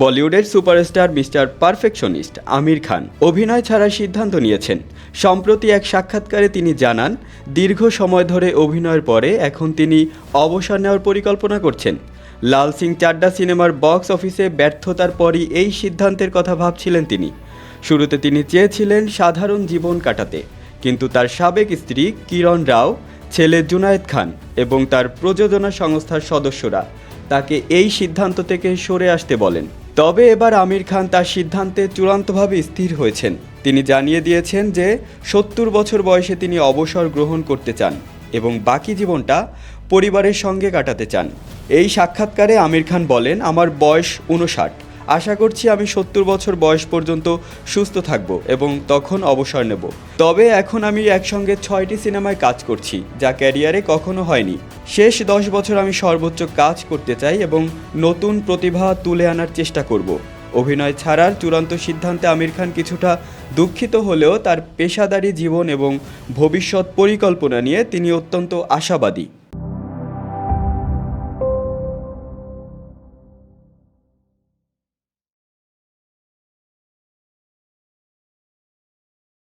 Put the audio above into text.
বলিউডের superstar mister perfectionist Aamir Khan অভিনয় ছাড়ার সিদ্ধান্ত নিয়েছেন। সম্প্রতি এক সাক্ষাৎকারে তিনি জানান, দীর্ঘ সময় ধরে অভিনয়ের পরে এখন তিনি অবসর নেওয়ার পরিকল্পনা করছেন। লাল সিং চাড্ডা সিনেমার বক্স অফিসে ব্যর্থতার পরই এই সিদ্ধান্তের কথা ভাবছিলেন তিনি। শুরুতে তিনি চেয়েছিলেন সাধারণ জীবন কাটাতে, কিন্তু তার সাবেক স্ত্রী কিরণ রাও, ছেলে জুনায়েদ খান এবং তার প্রযোজনা সংস্থার সদস্যরা তাকে এই সিদ্ধান্ত থেকে সরে আসতে বলেন। তবে এবার আমির খান তার সিদ্ধান্তে চূড়ান্তভাবে স্থির হয়েছেন। তিনি জানিয়ে দিয়েছেন যে ৭০ বছর বয়সে তিনি অবসর গ্রহণ করতে চান এবং বাকি জীবনটা পরিবারের সঙ্গে কাটাতে চান। এই সাক্ষাৎকারে আমির খান বলেন, আমার বয়স ৫৯। আশা করছি আমি ৭০ বছর বয়স পর্যন্ত সুস্থ থাকব এবং তখন অবসর নেব। তবে এখন আমি একসঙ্গে ৬টি সিনেমায় কাজ করছি, যা ক্যারিয়ারে কখনো হয়নি। শেষ ১০ বছর আমি সর্বোচ্চ কাজ করতে চাই এবং নতুন প্রতিভা তুলে আনার চেষ্টা করব। অভিনয় ছাড়ার চূড়ান্ত সিদ্ধান্তে আমির খান কিছুটা দুঃখিত হলেও তার পেশাদারী জীবন এবং ভবিষ্যৎ পরিকল্পনা নিয়ে তিনি অত্যন্ত আশাবাদী।